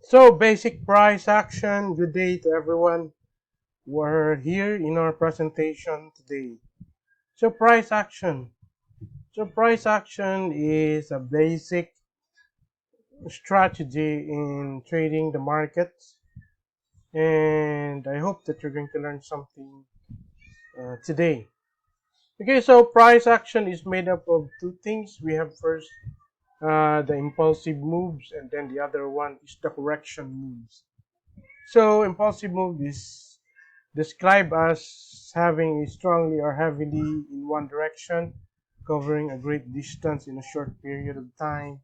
So, basic price action. Good day to everyone. We're here in our presentation today. So, price action. So, price action is a basic strategy in trading the markets, and I hope that you're going to learn something today. Okay, so price action is made up of two things. We have first the impulsive moves, and then the other one is the correction moves. So, impulsive move is described as having a strongly or heavily in one direction, covering a great distance in a short period of time.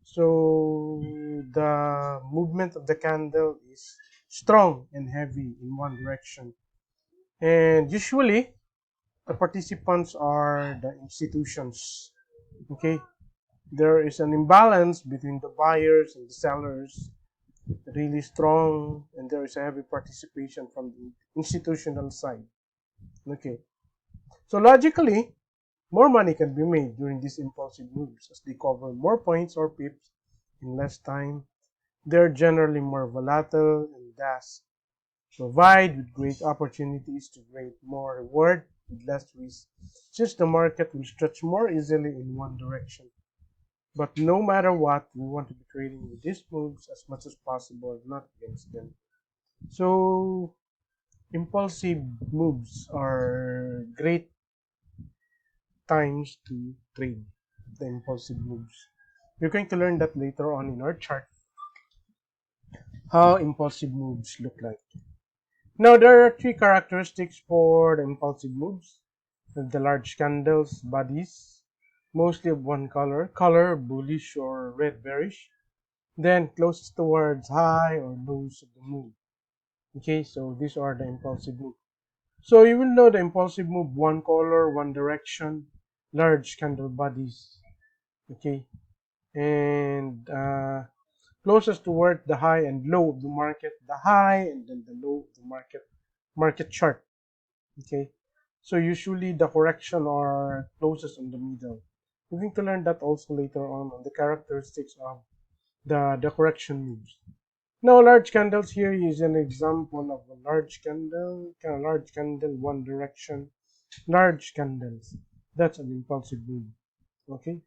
So the movement of the candle is strong and heavy in one direction. And usually the participants are the institutions. Okay, there is an imbalance between the buyers and the sellers, really strong, and there is a heavy participation from the institutional side. Okay, so logically, more money can be made during these impulsive moves as they cover more points or pips in less time. They're generally more volatile and thus provide with great opportunities to create more reward with less risk, since the market will stretch more easily in one direction. But no matter what, we want to be trading with these moves as much as possible, not against them. So, impulsive moves are great times to trade the impulsive moves. You're going to learn that later on in our chart, how impulsive moves look like. Now, there are three characteristics for the impulsive moves. The large candles, bodies, mostly of one color bullish or red bearish, then closest towards high or lows of the move. Okay, so these are the impulsive moves. So you will know the impulsive move, one color, one direction, large candle bodies. Okay, and closest toward the high and low of the market, the high and then the low of the market chart. Okay, so usually the correction are closest in the middle. We're going to learn that also later on the characteristics of the correction moves. Now, large candles here is an example of a large candle, one direction, large candles. That's an impulsive move. Okay,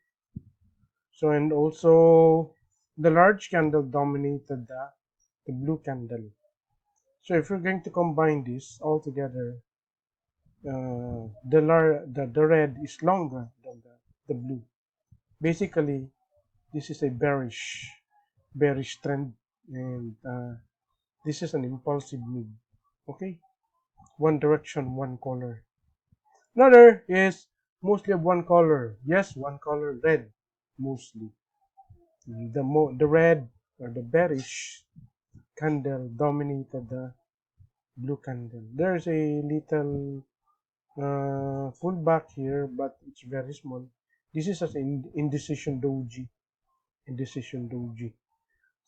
so and also the large candle dominated the blue candle. So if you're going to combine this all together, the red is longer than the blue. Basically, this is a bearish trend, and this is an impulsive move. Okay, one direction, one color. Another is mostly of one color. Yes, one color, red, mostly. The red or the bearish candle dominated the blue candle. There's a little pullback here, but it's very small. This is an indecision doji. Indecision doji.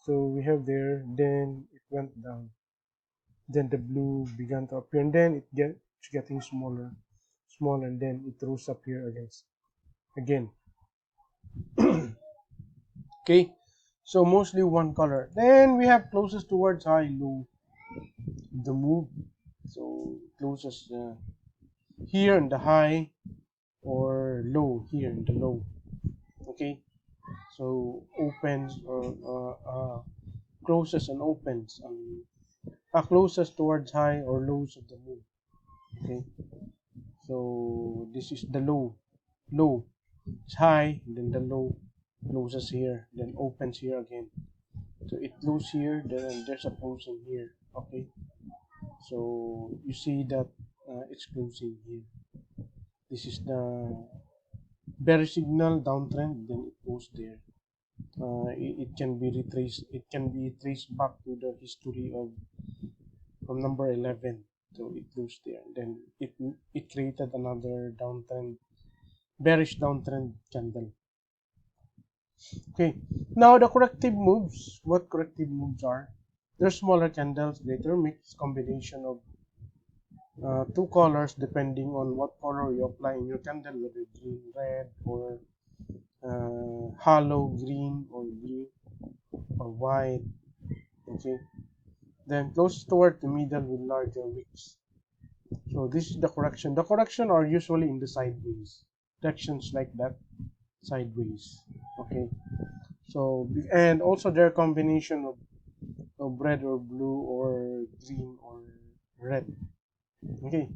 So we have there, then it went down. Then the blue began to appear, and then it's getting smaller, and then it rose up here again. Okay, so mostly one color. Then we have closest towards high, low, the move. So closest here in the high or low here in the low. Okay, so opens or closest and opens closest towards high or lows of the move. Okay, so this is the low. It's high, then the low closes here, then opens here again. So it closes here, then there's a closing here. Okay, so you see that it's closing here. This is the bearish signal downtrend, then it goes there. It can be retraced. It can be traced back to the history of from number 11. So it goes there. Then it created another downtrend, bearish downtrend candle. Okay, now the corrective moves. What corrective moves are? They're smaller candles, greater mix, combination of two colors depending on what color you apply in your candle, whether green, red, or hollow green or white. Okay, then closest toward the middle with larger wicks. So this is the correction. The correction are usually in the sideways directions, like that, sideways. Okay, so and also their combination of red or blue or green or red. Okay,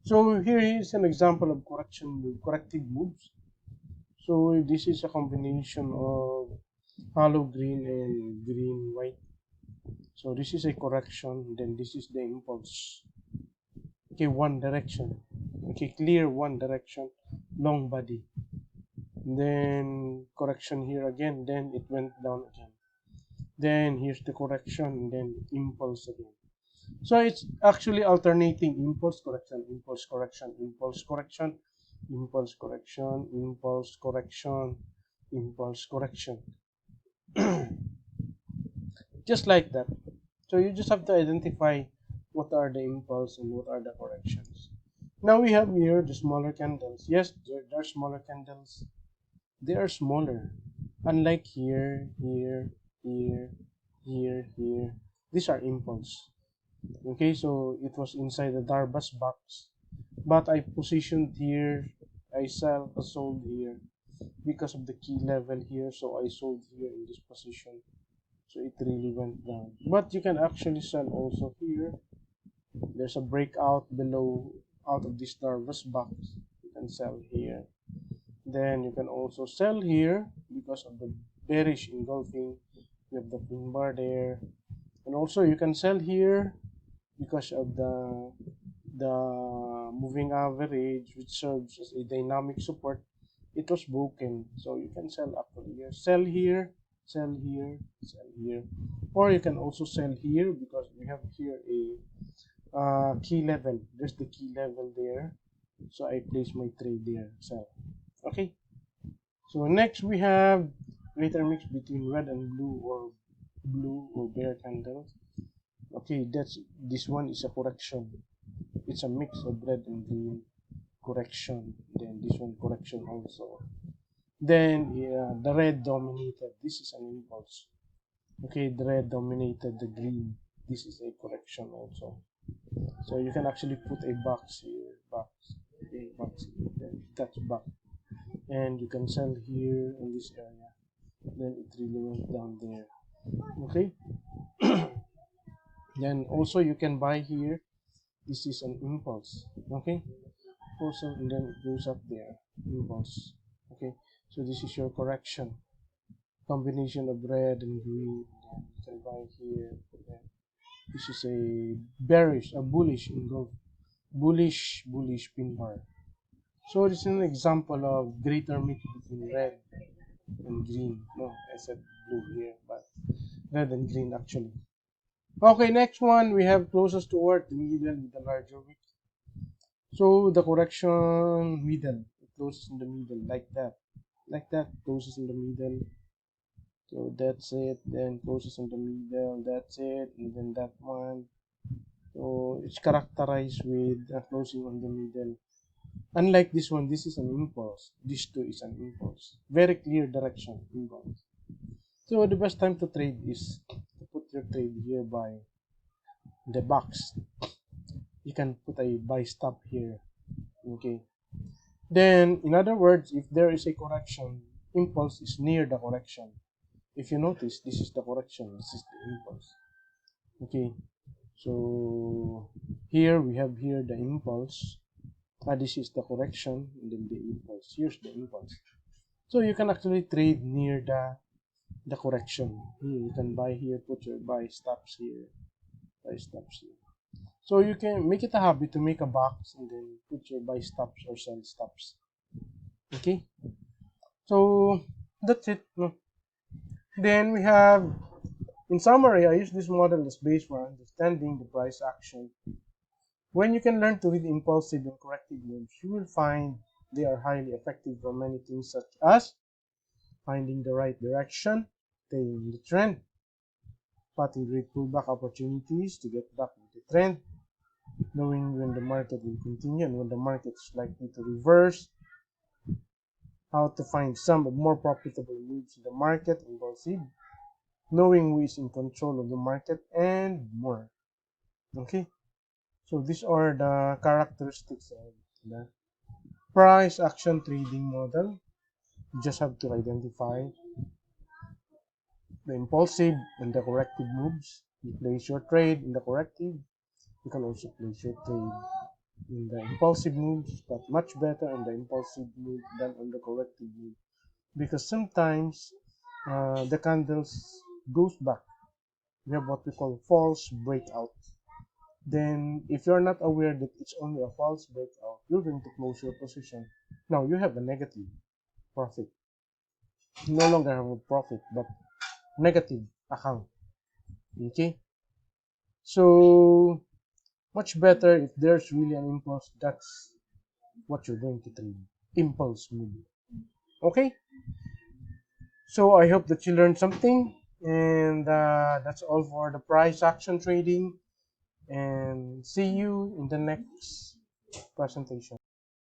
so here is an example of corrective moves. So this is a combination of hollow green and green white. So this is a correction, then this is the impulse. Okay, one direction. Okay, clear one direction, long body. Then correction here again, then it went down again. Then here's the correction, then impulse again. So it's actually alternating impulse correction, impulse correction, impulse correction, impulse correction, impulse correction, impulse correction. Just like that. So you just have to identify what are the impulse and what are the corrections. Now we have here the smaller candles. Yes, there are smaller candles. They are smaller. Unlike here, here, here, here, here. These are impulse. Okay, so it was inside the Darbas box. But I positioned here. I sold here because of the key level here. So I sold here in this position. So it really went down. But you can actually sell also here. There's a breakout below out of this Darvas box. You can sell here. Then you can also sell here because of the bearish engulfing. You have the pin bar there. And also you can sell here because of the moving average, which serves as a dynamic support. It was broken. So you can sell actually here. Sell here, sell here, sell here. Or you can also sell here because we have here a key level. There's the key level there. So I place my trade there. Sell. Okay. So next we have greater mix between red and blue or bear candles. Okay, this one is a correction. It's a mix of red and green correction. Then this one correction also. Then the red dominated. This is an impulse. Okay, the red dominated the green. This is a correction also. So you can actually put a box here, box here, then touch back, and you can sell here in this area. Then it really went down there. Okay. Then also you can buy here. This is an impulse. Okay. Also, and then it goes up there. Impulse. Okay. So this is your correction. Combination of red and green. Then you can buy here. Then this is a bullish engulf, bullish pin bar. So this is an example of greater mix between red and green. No, I said blue here, but red and green actually. Okay, next one we have closest toward the middle with the larger wick. So the correction middle, it closes in the middle like that, closes in the middle. So that's it, then closes in the middle, that's it, and then that one. So it's characterized with closing on the middle. Unlike this one, this is an impulse. This too is an impulse. Very clear direction, impulse. So the best time to trade is to put your trade here by the box. You can put a buy stop here. Okay. Then, in other words, if there is a correction, impulse is near the correction. If you notice, this is the correction, this is the impulse. Okay. So here we have here the impulse. This is the correction, and then the impulse. Here's the impulse. So you can actually trade near the correction. Here you can buy here, put your buy stops here, buy stops here. So you can make it a habit to make a box and then put your buy stops or sell stops. Okay. So that's it. No? Then we have, in summary, I use this model as base for understanding the price action. When you can learn to read impulsive and corrective moves, you will find they are highly effective for many things such as finding the right direction, staying in the trend, spotting great pullback opportunities to get back with the trend, knowing when the market will continue and when the market is likely to reverse, how to find some more profitable moves in the market, impulsive, knowing who is in control of the market, and more. Okay, so these are the characteristics of the price action trading model. You just have to identify the impulsive and the corrective moves. You place your trade in the corrective. You can also place your trade in the impulsive moves, but much better on the impulsive move than on the corrective move, because sometimes the candles goes back. We have what we call false breakout. Then if you're not aware that it's only a false breakout, you're going to close your position. Now you have a negative profit. You no longer have a profit, but negative account. Okay, so much better if there's really an impulse. That's what you're going to trade. Impulse move. Okay, so I hope that you learned something, and that's all for the price action trading. And see you in the next presentation.